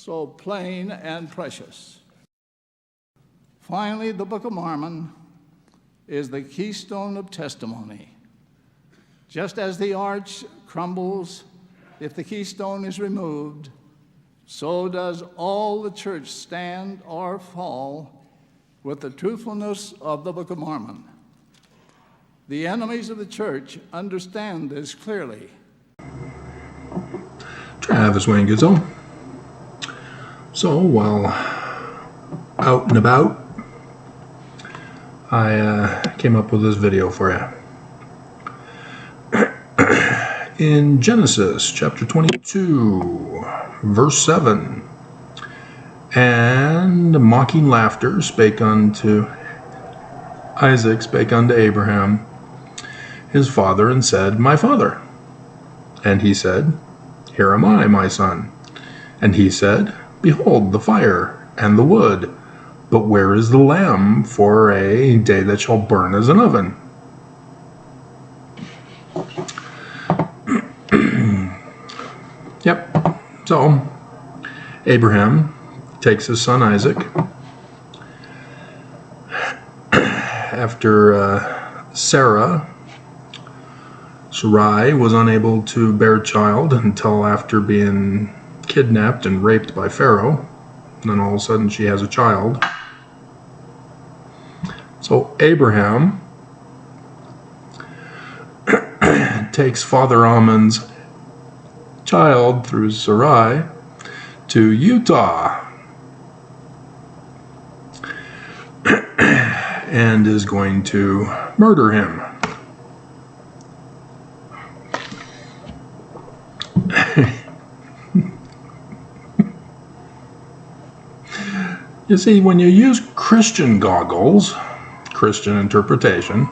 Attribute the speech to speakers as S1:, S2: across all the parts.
S1: so plain and precious. Finally, the Book of Mormon is the keystone of testimony. Just as the arch crumbles if the keystone is removed, so does all the church stand or fall with the truthfulness of the Book of Mormon. The enemies of the church understand this clearly.
S2: Travis Wayne Gizzo. So, while out and about, I came up with this video for you. In Genesis chapter 22, verse 7, and mocking laughter spake unto Isaac, spake unto Abraham, his father, and said, My father. And he said, Here am I, my son. And he said, Behold the fire and the wood, but where is the lamb for a day that shall burn as an oven? Yep. So Abraham takes his son Isaac after Sarai was unable to bear a child until after being kidnapped and raped by Pharaoh. And then all of a sudden she has a child. So Abraham takes Father Amun's child through Sarai to Utah and is going to murder him. You see, when you use Christian goggles, Christian interpretation,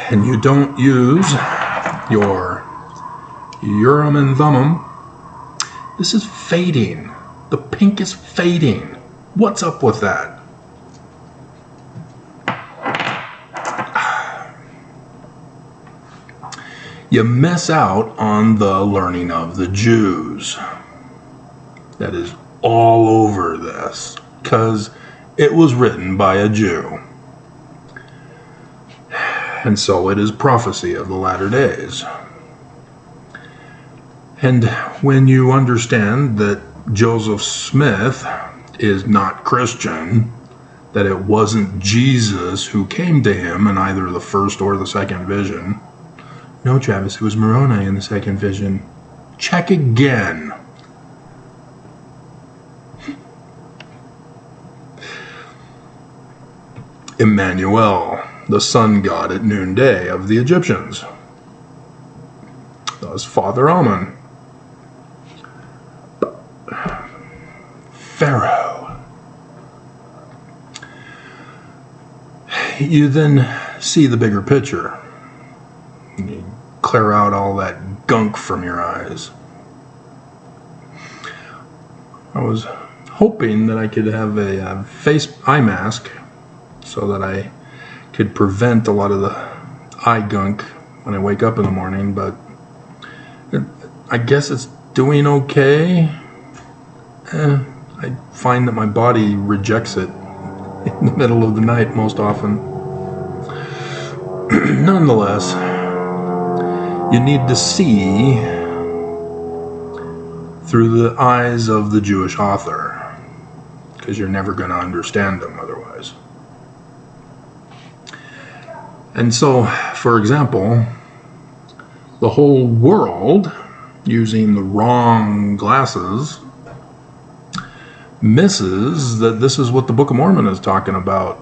S2: and you don't use your Urim and Thummim, this is fading. The pink is fading. What's up with that? You miss out on the learning of the Jews. That is all over this, because it was written by a Jew. And so it is prophecy of the latter days. And when you understand that Joseph Smith is not Christian, that it wasn't Jesus who came to him in either the first or the second vision. No, Travis, it was Moroni in the second vision. Check again. Emmanuel, the sun god at noonday of the Egyptians. Thus Father Amun. Pharaoh. You then see the bigger picture. You clear out all that gunk from your eyes. I was hoping that I could have a eye mask so that I could prevent a lot of the eye gunk when I wake up in the morning, but I guess it's doing okay. I find that my body rejects it in the middle of the night most often. Nonetheless, you need to see through the eyes of the Jewish author, because you're never going to understand them otherwise. And so, for example, the whole world, using the wrong glasses, misses that this is what the Book of Mormon is talking about.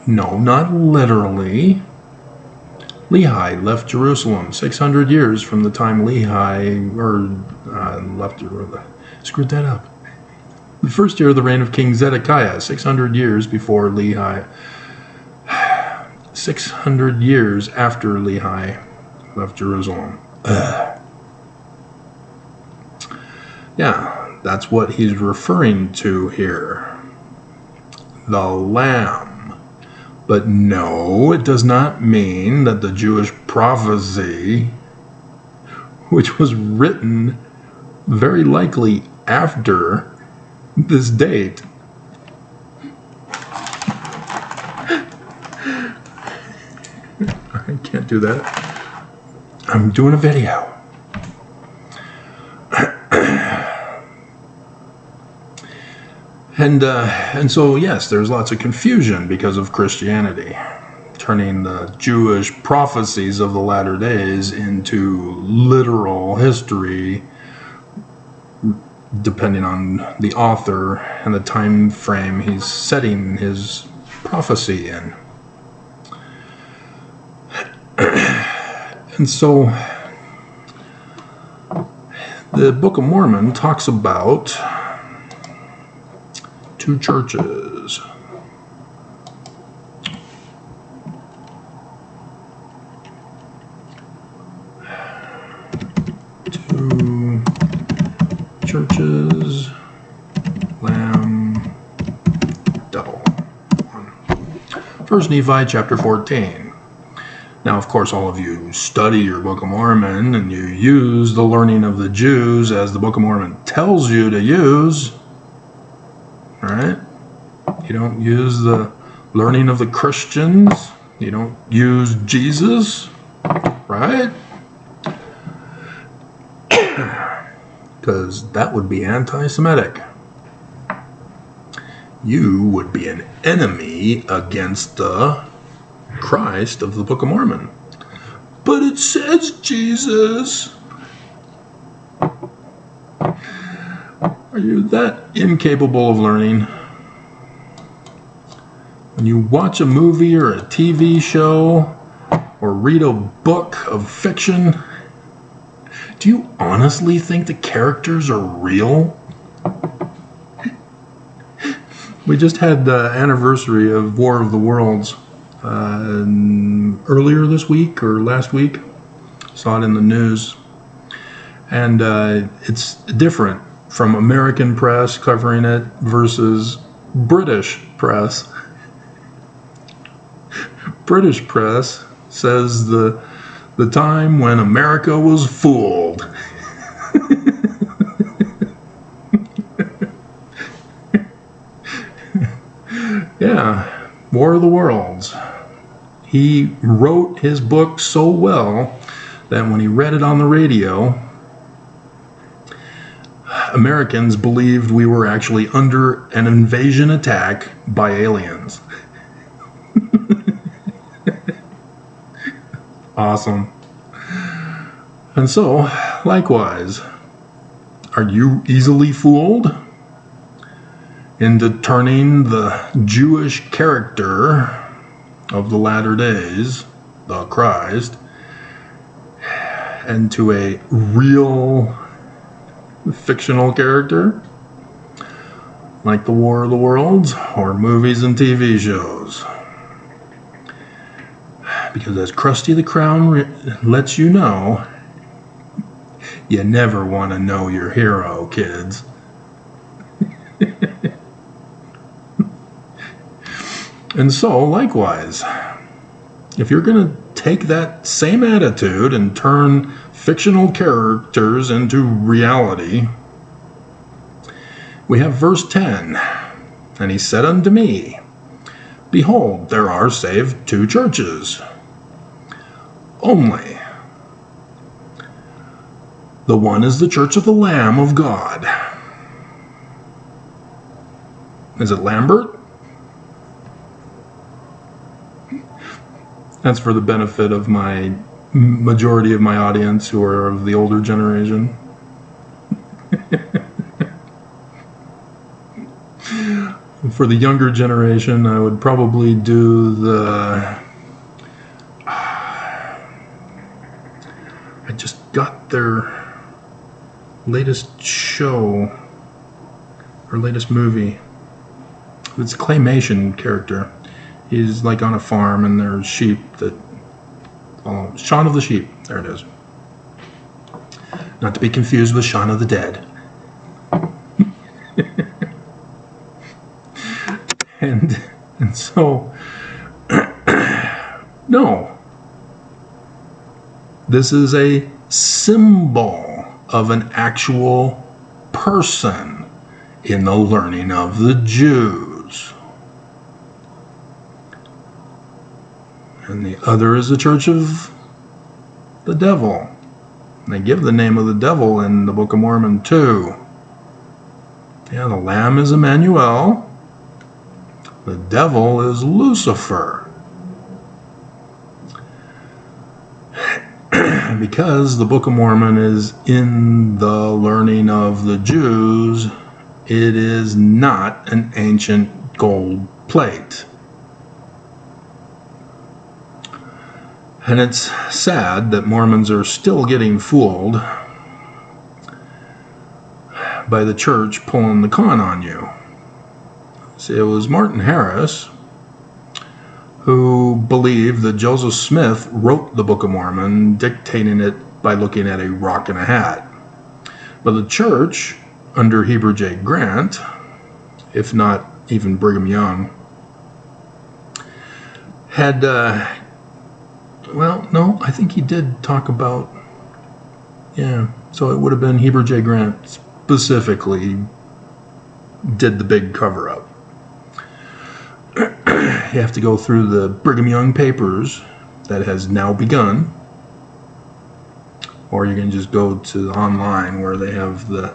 S2: No, not literally. Lehi left Jerusalem 600 years from the time screwed that up. The first year of the reign of King Zedekiah, 600 years before Lehi, 600 years after Lehi left Jerusalem. Yeah, that's what he's referring to here. The Lamb. But no, it does not mean that the Jewish prophecy, which was written very likely after this date, I can't do that. I'm doing a video. And so, yes, there's lots of confusion because of Christianity, turning the Jewish prophecies of the latter days into literal history, depending on the author and the time frame he's setting his prophecy in. And so, the Book of Mormon talks about two churches. Two churches, Lamb, double. First Nephi chapter 14. Now, of course, all of you study your Book of Mormon and you use the learning of the Jews as the Book of Mormon tells you to use. Right? You don't use the learning of the Christians. You don't use Jesus. Right? Because that would be anti-Semitic. You would be an enemy against the Christ of the Book of Mormon. But it says Jesus. Are you that incapable of learning? When you watch a movie or a TV show or read a book of fiction, do you honestly think the characters are real? We just had the anniversary of War of the Worlds earlier this week or last week. Saw it in the news. And it's different from American press covering it versus British press. British press says the time when America was fooled. Yeah, War of the Worlds. He wrote his book so well that when he read it on the radio, Americans believed we were actually under an invasion attack by aliens. Awesome. And so, likewise, are you easily fooled into turning the Jewish character of the latter days, the Christ, into a real fictional character like the War of the Worlds or movies and TV shows? Because as Krusty the Clown lets you know, you never want to know your hero, kids. And so, likewise, if you're going to take that same attitude and turn fictional characters into reality, we have verse 10. And he said unto me, Behold, there are saved two churches. Only. The one is the church of the Lamb of God. Is it Lambert? That's for the benefit of my majority of my audience who are of the older generation. For the younger generation, I would probably do the... I just got their latest show, or latest movie. It's a claymation character. He's like on a farm and there's sheep that... Oh, Shaun of the Sheep. There it is. Not to be confused with Shaun of the Dead. And so No. This is a symbol of an actual person in the learning of the Jews. And the other is the church of the devil. And they give the name of the devil in the Book of Mormon too. Yeah, the lamb is Emmanuel. The devil is Lucifer. Because the Book of Mormon is in the learning of the Jews, it is not an ancient gold plate. And it's sad that Mormons are still getting fooled by the church pulling the con on you. See, it was Martin Harris who believed that Joseph Smith wrote the Book of Mormon, dictating it by looking at a rock and a hat. But the church, under Heber J. Grant, if not even Brigham Young, had, well, no, I think he did talk about, yeah, so it would have been Heber J. Grant specifically did the big cover-up. You have to go through the Brigham Young papers that has now begun, or you can just go to online where they have the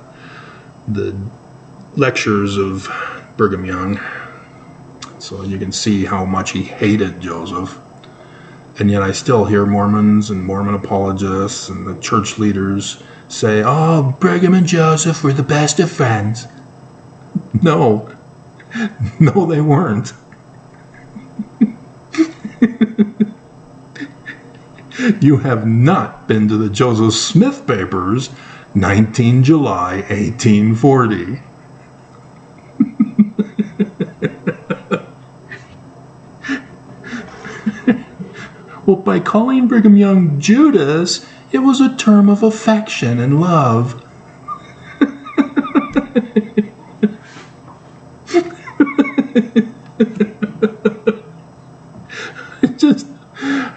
S2: lectures of Brigham Young, so you can see how much he hated Joseph. And yet I still hear Mormons and Mormon apologists and the church leaders say, "Oh, Brigham and Joseph were the best of friends." No, no, they weren't. You have not been to the Joseph Smith papers, 19 July 1840. Well, by calling Brigham Young Judas, it was a term of affection and love.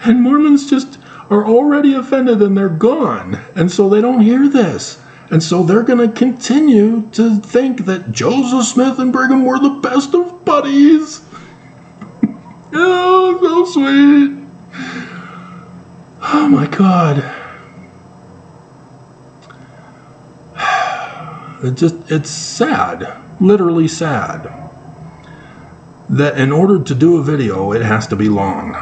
S2: And Mormons just are already offended and they're gone. And so they don't hear this. And so they're going to continue to think that Joseph Smith and Brigham were the best of buddies. Oh, so sweet. Oh my God. It's sad, literally sad, that in order to do a video, it has to be long.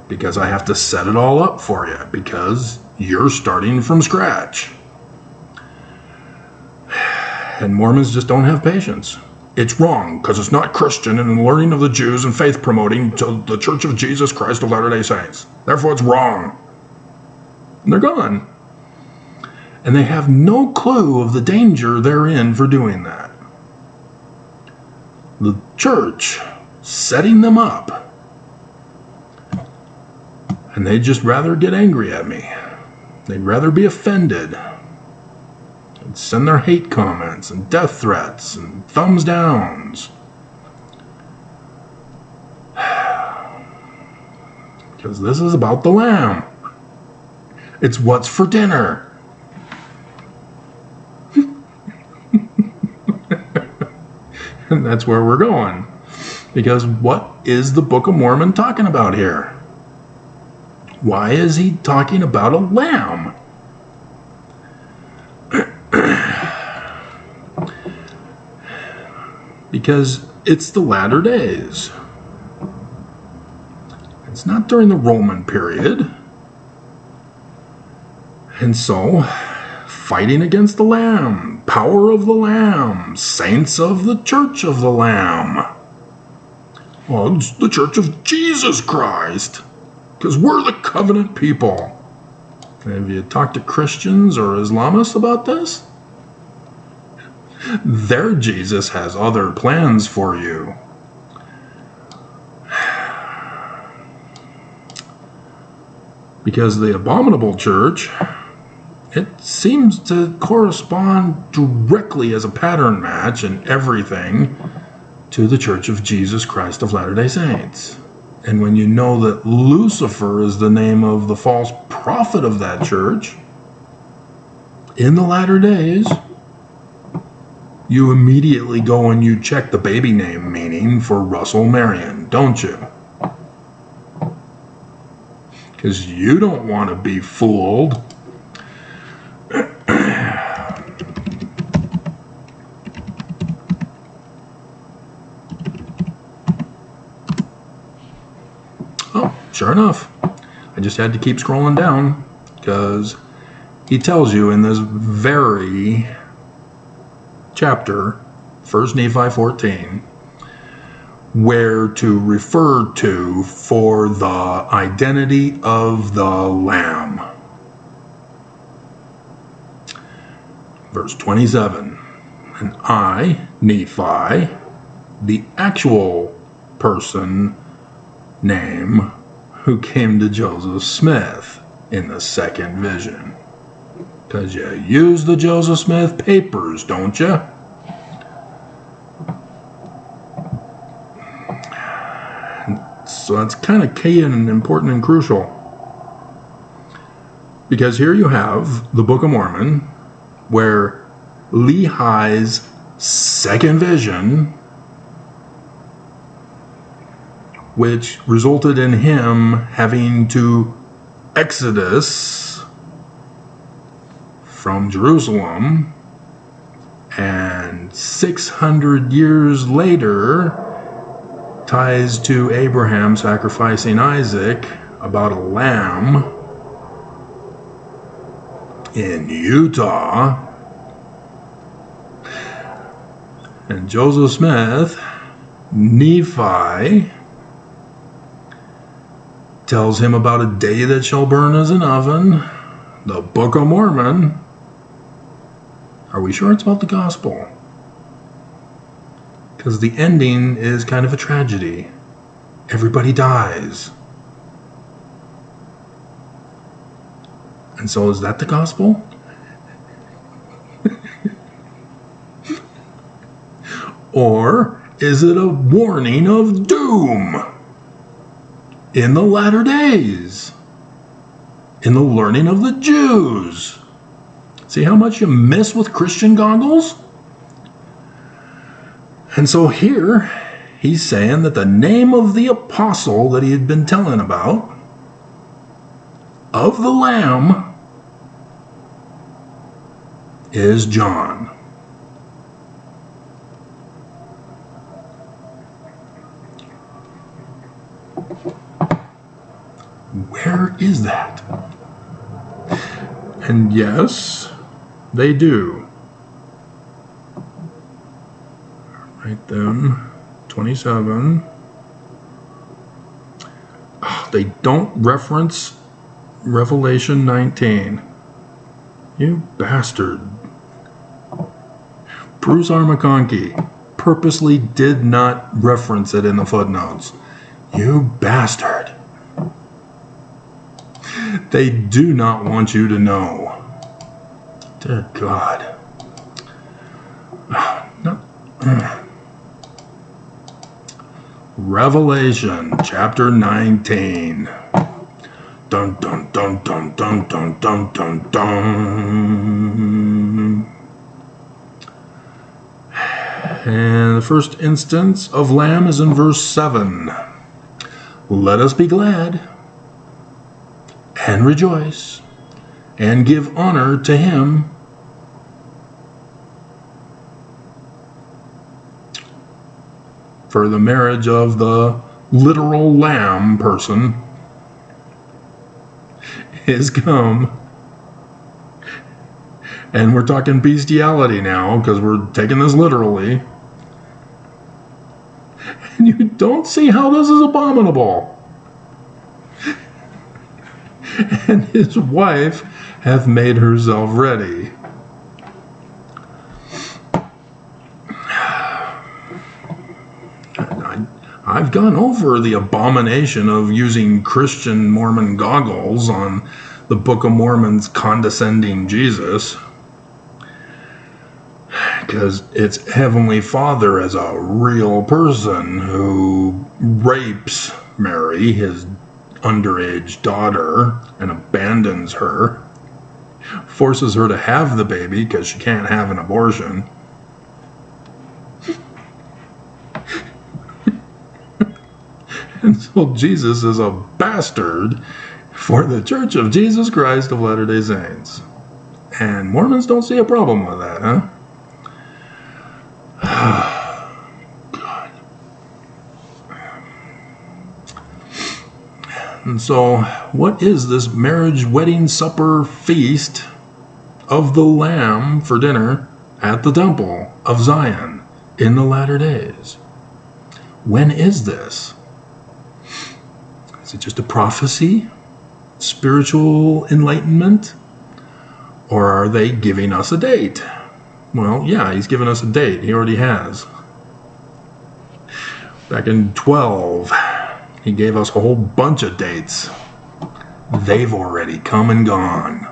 S2: Because I have to set it all up for you, because you're starting from scratch. And Mormons just don't have patience. It's wrong, because it's not Christian and learning of the Jews and faith promoting to the Church of Jesus Christ of Latter-day Saints. Therefore, it's wrong. And they're gone. And they have no clue of the danger they're in for doing that. The church setting them up. And they'd just rather get angry at me. They'd rather be offended. And send their hate comments and death threats and thumbs downs. Because this is about the lamb. It's what's for dinner. And that's where we're going. Because what is the Book of Mormon talking about here? Why is he talking about a lamb? Because it's the latter days. It's not during the Roman period. And so, fighting against the Lamb, power of the Lamb, saints of the Church of the Lamb. Well, it's the Church of Jesus Christ. Because we're the covenant people. Have you talked to Christians or Islamists about this? Their Jesus has other plans for you. Because the abominable church, it seems to correspond directly as a pattern match in everything to the Church of Jesus Christ of Latter-day Saints. And when you know that Lucifer is the name of the false prophet of that church, in the latter days, you immediately go and you check the baby name meaning for Russell Marion, don't you? Because you don't want to be fooled. Oh, sure enough. I just had to keep scrolling down because he tells you in this very chapter, 1 Nephi 14, where to refer to for the identity of the Lamb. Verse 27, and I, Nephi, the actual person name who came to Joseph Smith in the second vision. Because you use the Joseph Smith papers, don't you? So that's kind of key and important and crucial. Because here you have the Book of Mormon, where Lehi's second vision, which resulted in him having to exodus from Jerusalem, and 600 years later ties to Abraham sacrificing Isaac about a lamb in Utah. And Joseph Smith, Nephi, tells him about a day that shall burn as an oven, the Book of Mormon. Are we sure it's about the gospel? Because the ending is kind of a tragedy. Everybody dies. And so is that the gospel? Or is it a warning of doom in the latter days? In the learning of the Jews? See how much you miss with Christian goggles? And so here, he's saying that the name of the apostle that he had been telling about, of the Lamb, is John. Where is that? And yes, they do. Right then, 27. Oh, they don't reference Revelation 19. You bastard. Bruce R. McConkie purposely did not reference it in the footnotes. You bastard. They do not want you to know. Dear God. Revelation chapter 19. Dun dun dun dun dun dun dun dun dun. And the first instance of Lamb is in verse 7. Let us be glad and rejoice and give honor to him. For the marriage of the literal lamb person is come. And we're talking bestiality now because we're taking this literally. And you don't see how this is abominable. And his wife hath made herself ready. I've gone over the abomination of using Christian Mormon goggles on the Book of Mormon's condescending Jesus. because it's Heavenly Father as a real person who rapes Mary, his underage daughter, and abandons her, forces her to have the baby because she can't have an abortion. And so Jesus is a bastard for the Church of Jesus Christ of Latter-day Saints. And Mormons don't see a problem with that, huh? God. And so, what is this marriage, wedding, supper, feast of the Lamb for dinner at the Temple of Zion in the latter days? When is this? Is it just a prophecy? Spiritual enlightenment? Or are they giving us a date? Well, yeah, he's given us a date. He already has. Back in 12, he gave us a whole bunch of dates. They've already come and gone.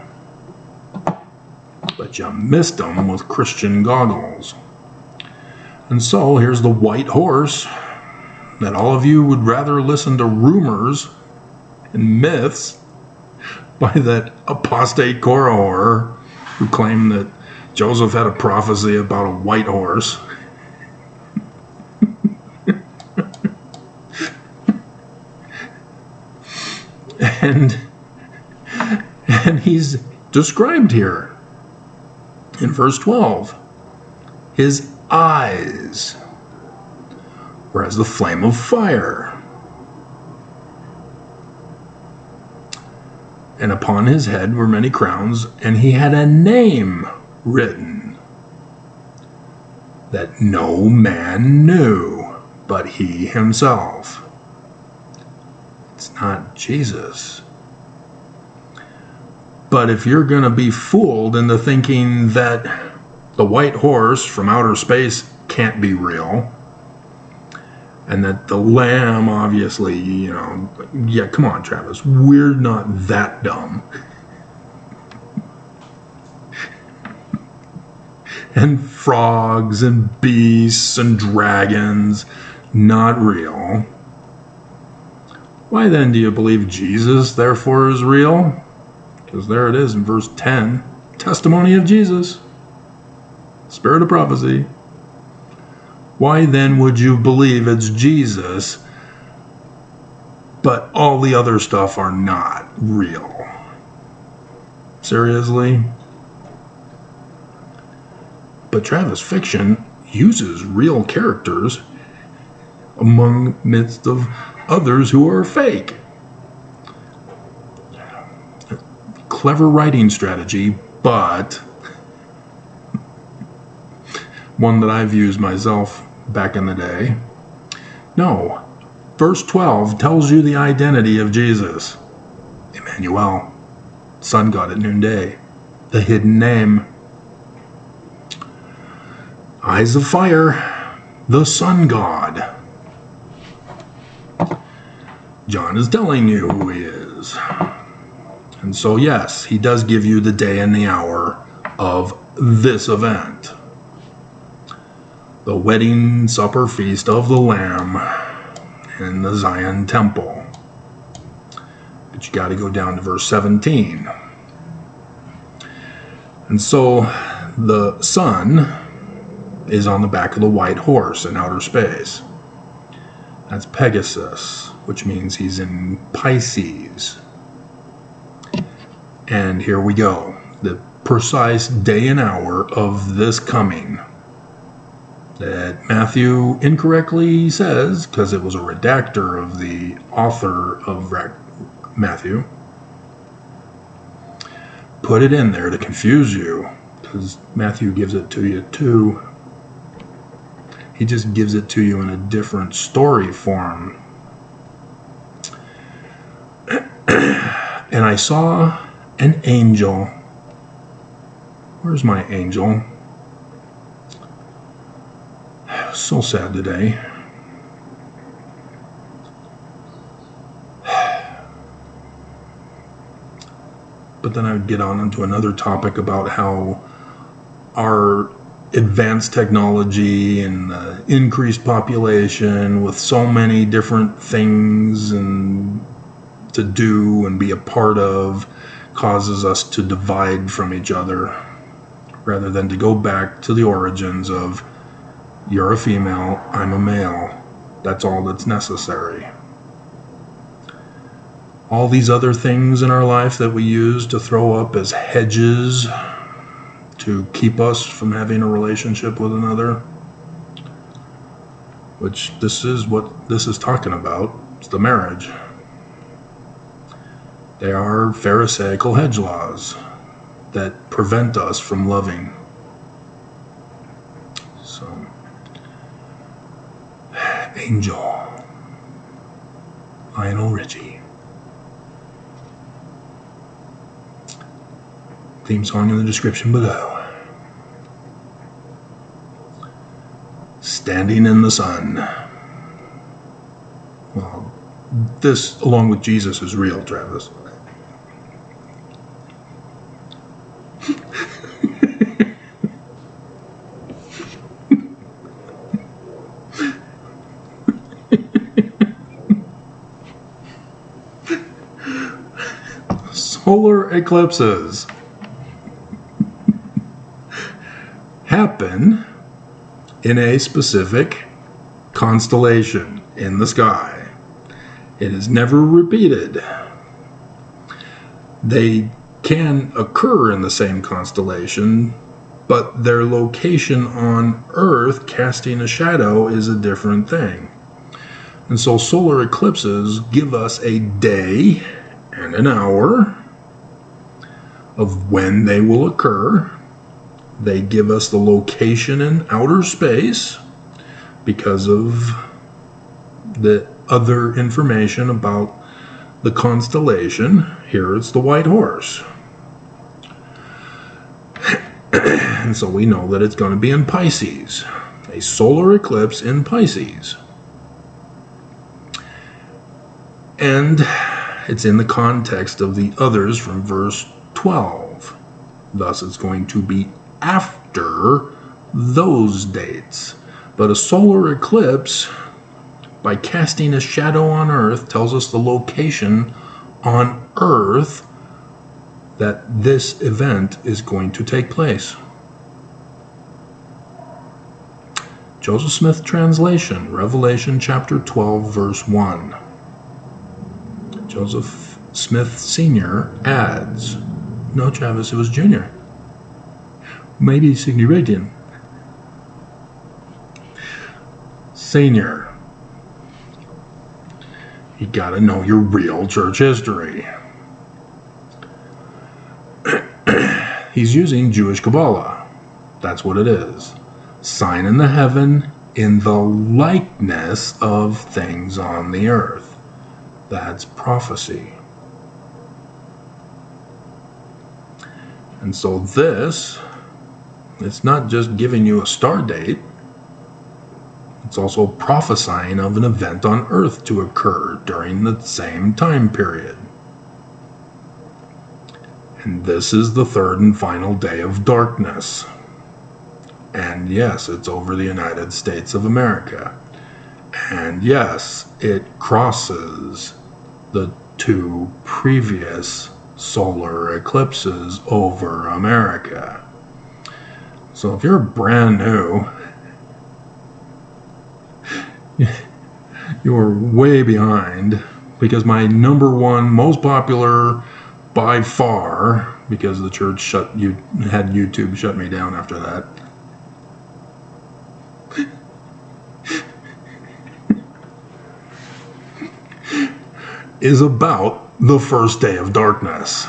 S2: But you missed them with Christian goggles. And so here's the white horse that all of you would rather listen to rumors and myths by that apostate Korahor who claimed that Joseph had a prophecy about a white horse. and he's described here in verse 12. His eyes were as the flame of fire, and upon his head were many crowns, and he had a name written that no man knew but he himself. It's not Jesus. But if you're going to be fooled into thinking that the white horse from outer space can't be real, and that the Lamb, obviously, yeah, come on, Travis, we're not that dumb. And frogs and beasts and dragons, not real. Why then do you believe Jesus, therefore, is real? Because there it is in verse 10. Testimony of Jesus. Spirit of prophecy. Why then would you believe it's Jesus, but all the other stuff are not real? Seriously? But Travis fiction uses real characters midst of others who are fake. Clever writing strategy, but one that I've used myself back in the day. No, verse 12 tells you the identity of Jesus. Emmanuel, sun god at noonday, the hidden name. Eyes of fire, the sun god. John is telling you who he is. And so yes, he does give you the day and the hour of this event. The wedding supper feast of the Lamb in the Zion temple. But you got to go down to verse 17. And so the sun is on the back of the white horse in outer space. That's Pegasus, which means he's in Pisces. And here we go. The precise day and hour of this coming that Matthew incorrectly says, because it was a redactor of the author of Matthew, put it in there to confuse you, because Matthew gives it to you too. He just gives it to you in a different story form. And I saw an angel. Where's my angel? So sad today. But then I would get on into another topic about how our advanced technology and increased population with so many different things and to do and be a part of causes us to divide from each other rather than to go back to the origins of you're a female, I'm a male. That's all that's necessary. All these other things in our life that we use to throw up as hedges to keep us from having a relationship with another, which this is what this is talking about. It's the marriage. They are Pharisaical hedge laws that prevent us from loving. So, Angel, Lionel Richie. Theme song in the description below. Standing in the Sun. Well, this, along with Jesus, is real, Travis. Solar eclipses happen in a specific constellation in the sky. It is never repeated. They can occur in the same constellation, but their location on Earth casting a shadow is a different thing. And so solar eclipses give us a day and an hour of when they will occur. They give us the location in outer space because of the other information about the constellation. Here it's the White Horse. And so we know that it's going to be in Pisces, a solar eclipse in Pisces. And it's in the context of the others from verse 12. Thus it's going to be after those dates. But a solar eclipse, by casting a shadow on Earth, tells us the location on Earth that this event is going to take place. Joseph Smith translation, Revelation chapter 12, verse 1. Joseph Smith Sr. adds, no, Travis, it was Junior. Maybe Significan. Senior. You gotta know your real church history. He's using Jewish Kabbalah. That's what it is. Sign in the heaven in the likeness of things on the earth. That's prophecy. And so this, it's not just giving you a star date, it's also prophesying of an event on earth to occur during the same time period. And this is the third and final day of darkness. And yes, it's over the United States of America. And yes, it crosses the two previous solar eclipses over America. So if you're brand new, you're way behind, because my number one most popular by far, because the church had YouTube shut me down after that, is about the first day of darkness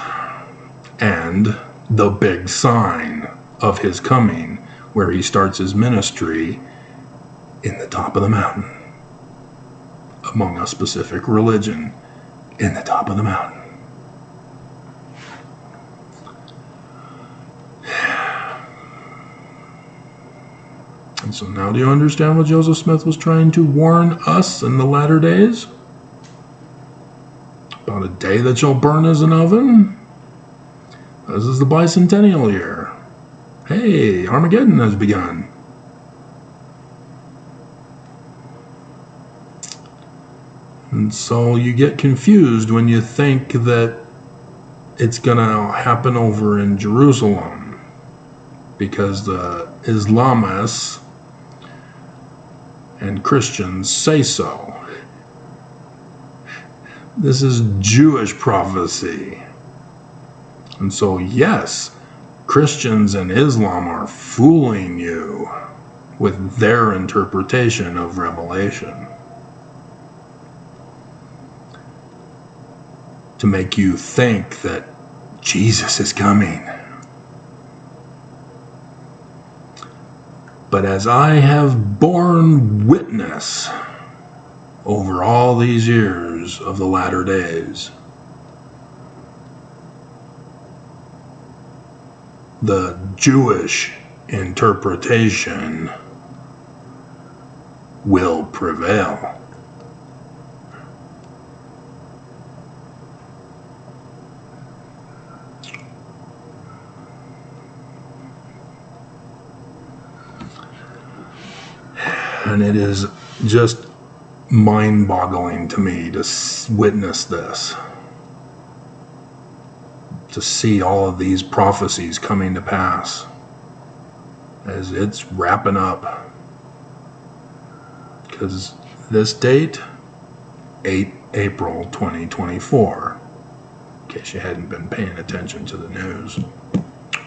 S2: and the big sign of his coming, where he starts his ministry in the top of the mountain, among a specific religion, in the top of the mountain. And so now do you understand what Joseph Smith was trying to warn us in the latter days? About a day that shall burn as an oven? This is the bicentennial year. Hey, Armageddon has begun. And so you get confused when you think that it's going to happen over in Jerusalem because the Islamists and Christians say so. This is Jewish prophecy. And so, yes, Christians and Islam are fooling you with their interpretation of Revelation to make you think that Jesus is coming. But as I have borne witness over all these years of the latter days, the Jewish interpretation will prevail. And it is just mind-boggling to me to witness this, to see all of these prophecies coming to pass as it's wrapping up. Because this date, 8 April 2024, in case you hadn't been paying attention to the news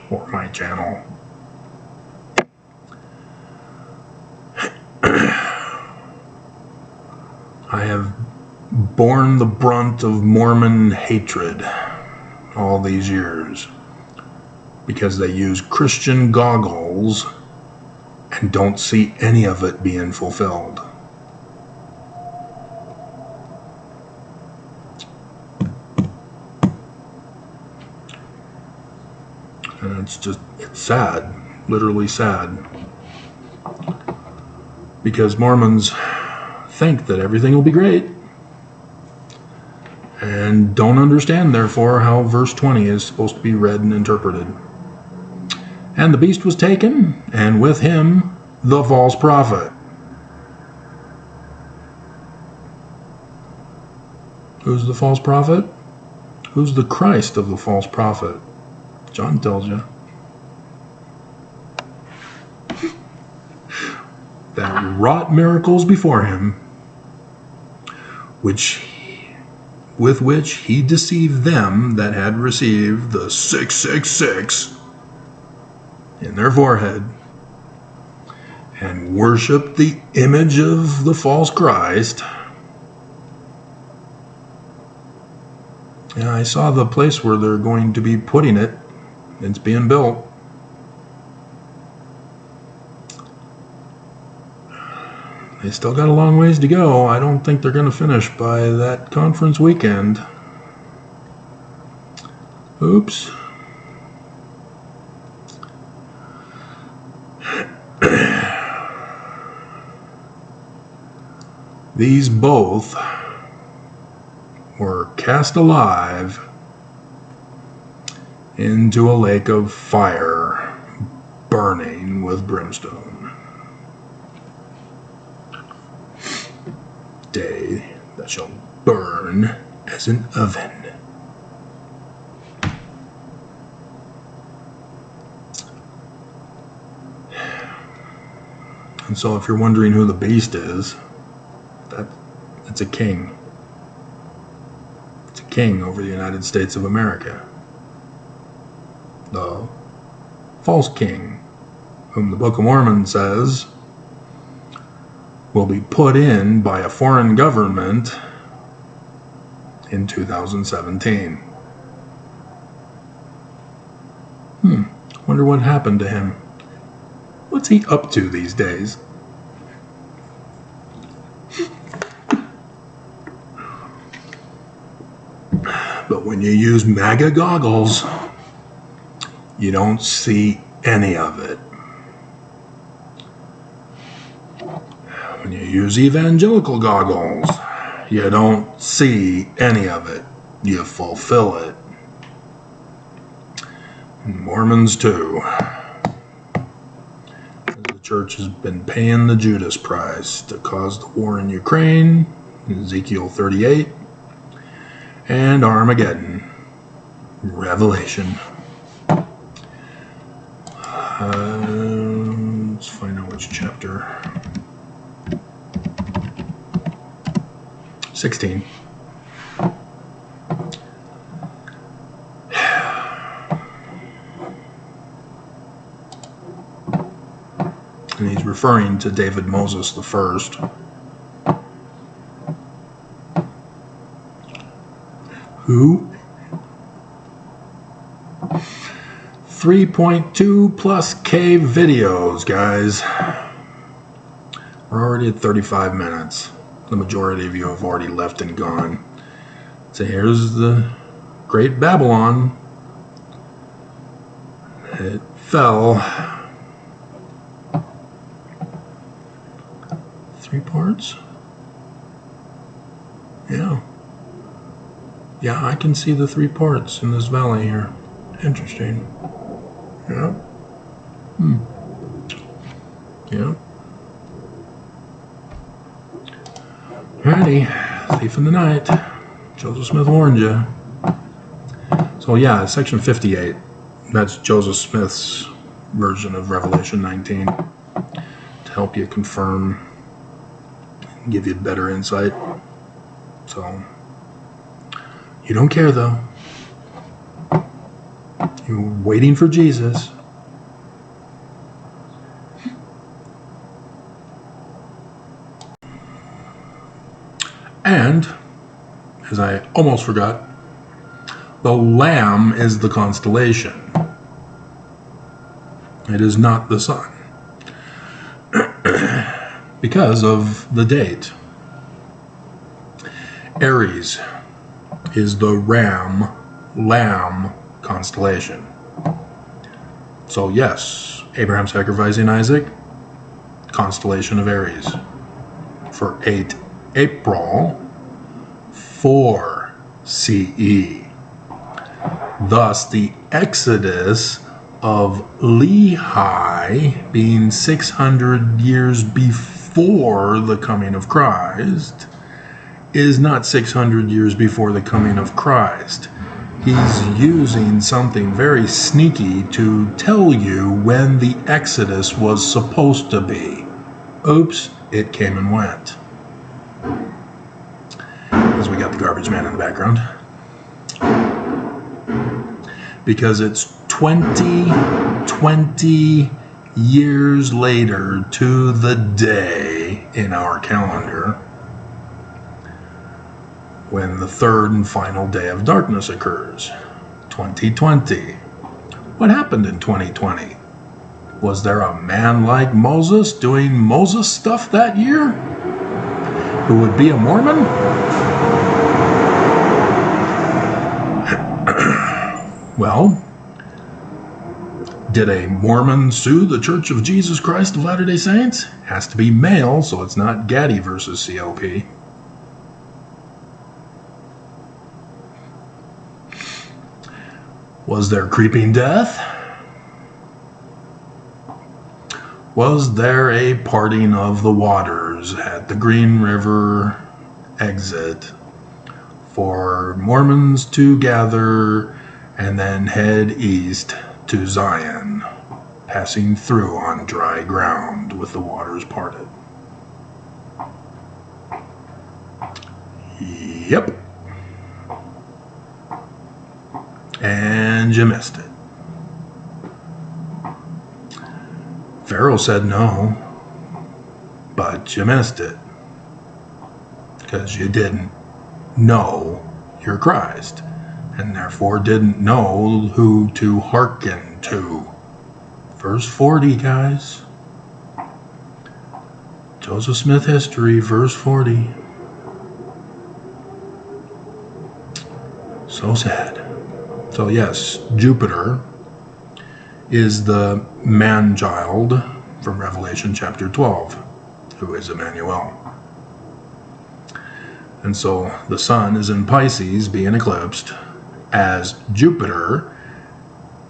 S2: or my channel. I have borne the brunt of Mormon hatred all these years because they use Christian goggles and don't see any of it being fulfilled. And it's sad, literally sad, because Mormons think that everything will be great and don't understand, therefore, how verse 20 is supposed to be read and interpreted. And the beast was taken, and with him the false prophet. Who's the false prophet? Who's the Christ of the false prophet? John tells you. That wrought miracles before him, with which he deceived them that had received the 666 in their forehead, and worshipped the image of the false Christ. Yeah, I saw the place where they're going to be putting it. It's being built. They still got a long ways to go. I don't think they're going to finish by that conference weekend. Oops. These both were cast alive into a lake of fire, burning with brimstone. Day that shall burn as an oven. And so if you're wondering who the beast is, it's a king. It's a king over the United States of America. The false king, whom the Book of Mormon says will be put in by a foreign government in 2017. Wonder what happened to him. What's he up to these days? But when you use MAGA goggles, you don't see any of it. When you use evangelical goggles, you don't see any of it. You fulfill it. And Mormons too. Church has been paying the Judas price to cause the war in Ukraine, Ezekiel 38, and Armageddon, Revelation. Let's find out which chapter. 16. And he's referring to David Moses the first. Who? 3.2 plus K videos, guys. We're already at 35 minutes. The majority of you have already left and gone. So here's the Great Babylon. It fell. 3 parts? Yeah. Yeah, I can see the 3 parts in this valley here. Interesting. Yeah. Yeah. Alrighty. Thief in the night. Joseph Smith warned you. So yeah, section 58. That's Joseph Smith's version of Revelation 19 to help you confirm, give you better insight. So you don't care though. You're waiting for Jesus. And, as I almost forgot, the Lamb is the constellation. It is not the sun. Because of the date. Aries is the Lamb constellation. So yes, Abraham sacrificing Isaac, constellation of Aries. For 8 April 4 CE. Thus the Exodus of Lehi being 600 years before the coming of Christ is not 600 years before the coming of Christ. He's using something very sneaky to tell you when the Exodus was supposed to be. Oops, it came and went. Because we got the garbage man in the background. Because it's 20 years later to the day in our calendar when the third and final day of darkness occurs. 2020. What happened in 2020? Was there a man like Moses doing Moses stuff that year? Who would be a Mormon? Well, did a Mormon sue the Church of Jesus Christ of Latter-day Saints? Has to be male, so it's not Gaddy versus CLP. Was there creeping death? Was there a parting of the waters at the Green River exit for Mormons to gather and then head east to Zion, passing through on dry ground with the waters parted? Yep. And you missed it. Pharaoh said no, but you missed it. Because you didn't know your Christ, and therefore didn't know who to hearken to. Verse 40, guys. Joseph Smith history, verse 40. So sad. So yes, Jupiter is the man-child from Revelation chapter 12, who is Emmanuel. And so the sun is in Pisces being eclipsed, as Jupiter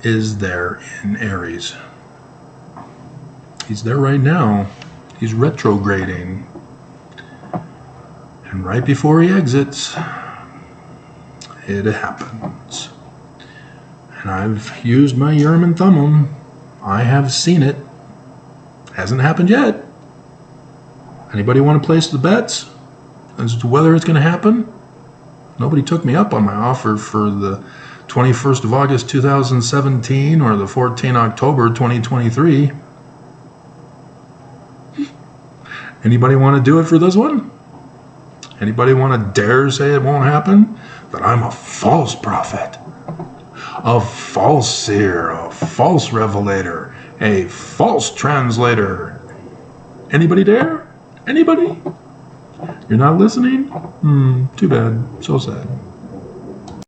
S2: is there in Aries. He's there right now. He's retrograding. And right before he exits, it happens. And I've used my Urim and Thummim. I have seen it. Hasn't happened yet. Anybody want to place the bets as to whether it's going to happen? Nobody took me up on my offer for the 21st of August 2017 or the 14th October 2023. Anybody want to do it for this one? Anybody want to dare say it won't happen? That I'm a false prophet, a false seer, a false revelator, a false translator. Anybody dare? Anybody? You're not listening? Too bad. So sad.